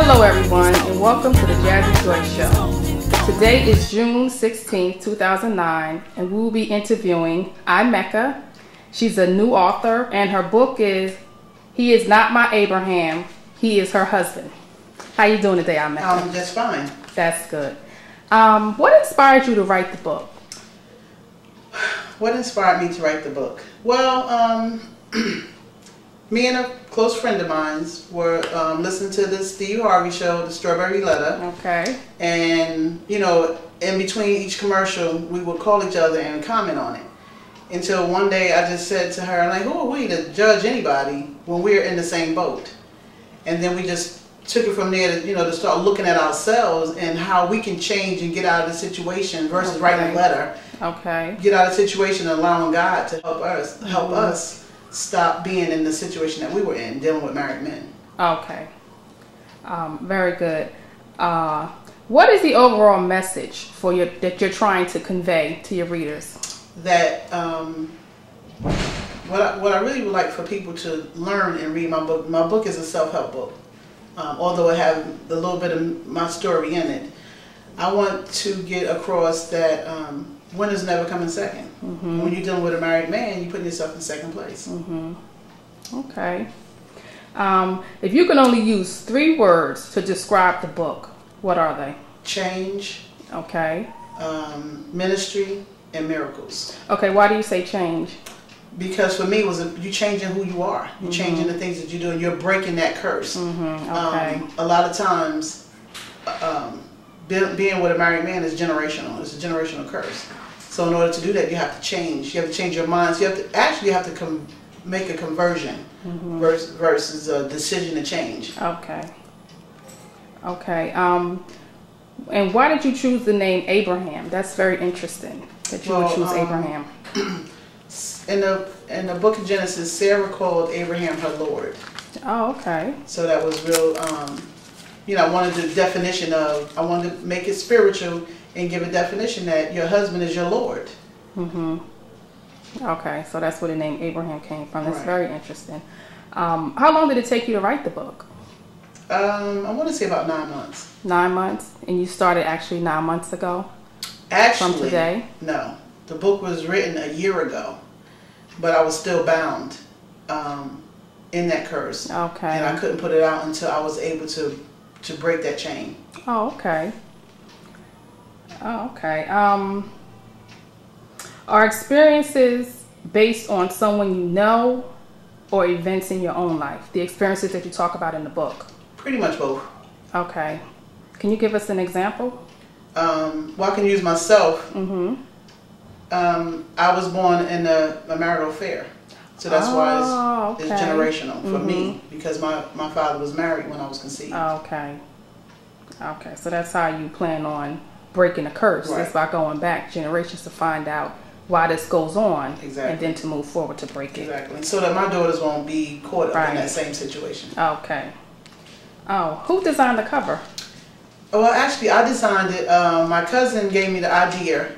Hello everyone and welcome to the JazzyJoycee Show. Today is June 16, 2009 and we will be interviewing Imecca. She's a new author and her book is He Is Not My Abraham, He Is Her Husband. How you doing today, Imecca? Just fine. That's good. What inspired you to write the book? What inspired me to write the book? Well, me and a close friend of mine were listening to the Steve Harvey show, The Strawberry Letter. Okay. And, you know, in between each commercial, we would call each other and comment on it. Until one day I just said to her, like, who are we to judge anybody when we're in the same boat? And then we just took it from there to, you know, to start looking at ourselves and how we can change and get out of the situation versus writing a letter. Okay. Get out of the situation and allowing God to help us stop being in the situation that we were in, dealing with married men. Okay. Very good. What is the overall message for that you're trying to convey to your readers? That what I really would like for people to learn and read my book. My book is a self-help book. Although it has a little bit of my story in it, I want to get across that winners never come in second. Mm-hmm. When you're dealing with a married man, you're putting yourself in second place. Mm-hmm. Okay. If you can only use 3 words to describe the book, what are they? Change. Okay. Ministry and miracles. Okay. Why do you say change? Because for me, it was you changing who you are. You're changing the things that you do, and you're breaking that curse. Okay. A lot of times, being with a married man is generational. It's a generational curse. So in order to do that, you have to change. You have to change your mind. So you have to make a conversion versus a decision to change. Okay. Okay. And why did you choose the name Abraham? That's very interesting that you would choose Abraham. In the book of Genesis, Sarah called Abraham her Lord. Oh, okay. So that was real, you know, I wanted the definition of, I wanted to make it spiritual and give a definition that your husband is your Lord. Mm-hmm. Okay, so that's where the name Abraham came from. That's very interesting. How long did it take you to write the book? I want to say about 9 months. 9 months? And you started actually 9 months ago? Actually, from today? No. The book was written a year ago, but I was still bound in that curse. Okay. And I couldn't put it out until I was able to break that chain. Oh, okay. Oh, okay. Are experiences based on someone you know or events in your own life? The experiences that you talk about in the book? Pretty much both. Okay. Can you give us an example? Well, I can use myself. Mm-hmm. I was born in a marital affair. So that's why it's generational for me, because my father was married when I was conceived. Okay. Okay, so that's how you plan on breaking the curse. Right. It's by going back generations to find out why this goes on, exactly, and then to move forward to break it. Exactly, so that my daughters won't be caught up in that same situation. Okay. Oh, who designed the cover? Well, actually, I designed it. My cousin gave me the idea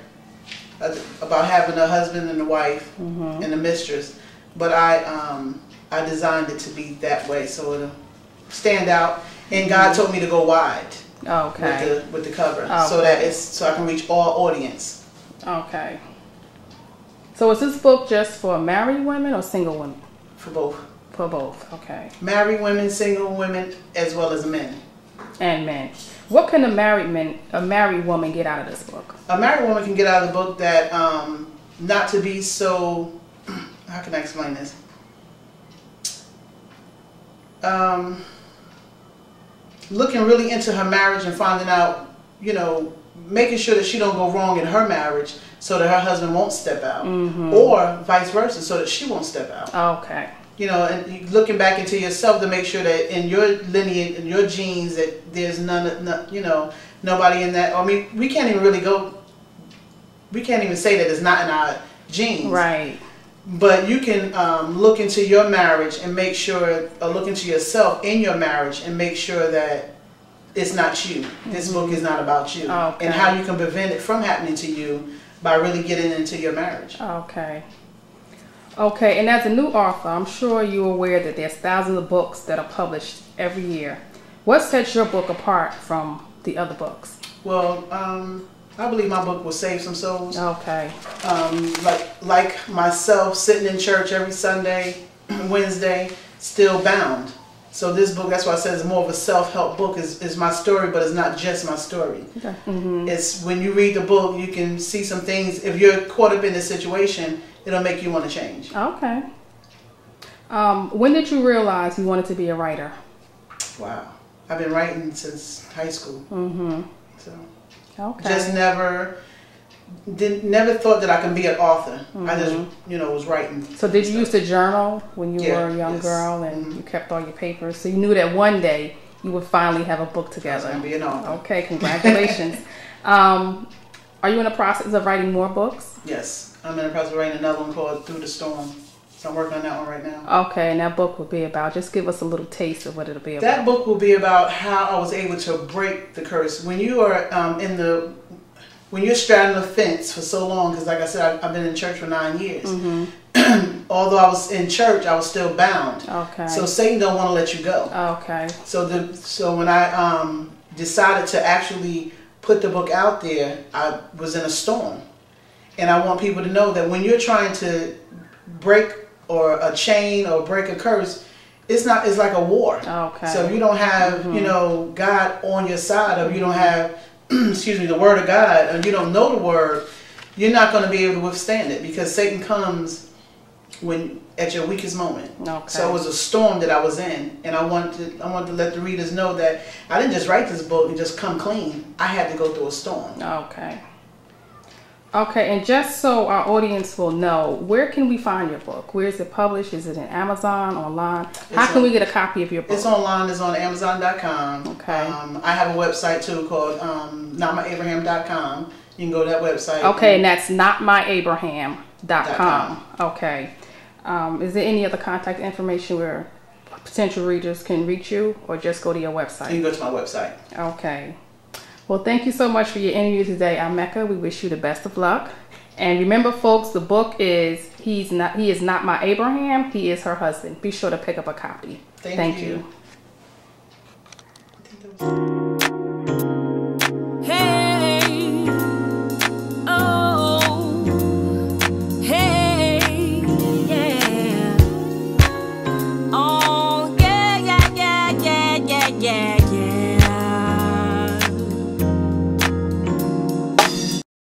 about having a husband and a wife and a mistress, but I designed it to be that way so it'll stand out. And God told me to go wide. Okay. With the cover, so I can reach all audience. Okay. So is this book just for married women or single women? For both. For both. Okay. Married women, single women, as well as men. And men. What can a married woman get out of this book? A married woman can get out of the book that not to be so. How can I explain this? Looking really into her marriage and finding out, you know, making sure that she don't go wrong in her marriage so that her husband won't step out, or vice versa, so that she won't step out. Okay. You know, and looking back into yourself to make sure that in your lineage, in your genes, that there's none, you know, nobody in that. I mean, we can't even say that it's not in our genes. Right. But you can look into your marriage and make sure, or look into yourself in your marriage and make sure that it's not you. This book is not about you. Okay. And how you can prevent it from happening to you by really getting into your marriage. Okay. Okay, and as a new author, I'm sure you're aware that there's thousands of books that are published every year. What sets your book apart from the other books? Well, I believe my book will save some souls. Okay. Like myself, sitting in church every Sunday and Wednesday, still bound. So this book, that's why I said it's more of a self-help book. Is my story, but it's not just my story. Okay. It's when you read the book, you can see some things. If you're caught up in this situation, it'll make you want to change. Okay. When did you realize you wanted to be a writer? Wow. I've been writing since high school. So Okay. just never thought that I can be an author. I just, was writing. So did you used to journal when you were a young yes. girl and you kept all your papers? So you knew that one day you would finally have a book together. I was going to be an author. Okay, congratulations. Are you in the process of writing more books? Yes. I'm in the process of writing another one called Through the Storm. So I'm working on that one right now. Okay, and that book will be about, just give us a little taste of what it'll be about. That book will be about how I was able to break the curse. When you are when you're straddling the fence for so long, because like I said, I've been in church for 9 years. Although I was in church, I was still bound. Okay. So Satan don't want to let you go. Okay. So when I decided to actually put the book out there, I was in a storm. And I want people to know that when you're trying to break or a chain or break a curse, it's like a war. Okay. So if you don't have, God on your side, or you don't have, the word of God, and you don't know the word, you're not going to be able to withstand it, because Satan comes at your weakest moment. Okay. So it was a storm that I was in, and I wanted to let the readers know that I didn't just write this book and just come clean. I had to go through a storm. Okay. Okay, and just so our audience will know, where can we find your book? Where is it published? Is it in Amazon, online? How can we get a copy of your book? It's online. It's on Amazon.com. Okay. I have a website too called notmyabraham.com. You can go to that website. Okay, and that's notmyabraham.com. Okay. Is there any other contact information where potential readers can reach you, or just go to your website? You can go to my website. Okay. Well, thank you so much for your interview today, Imecca. We wish you the best of luck. And remember, folks, the book is He is Not My Abraham, He is Her Husband. Be sure to pick up a copy. Thank you.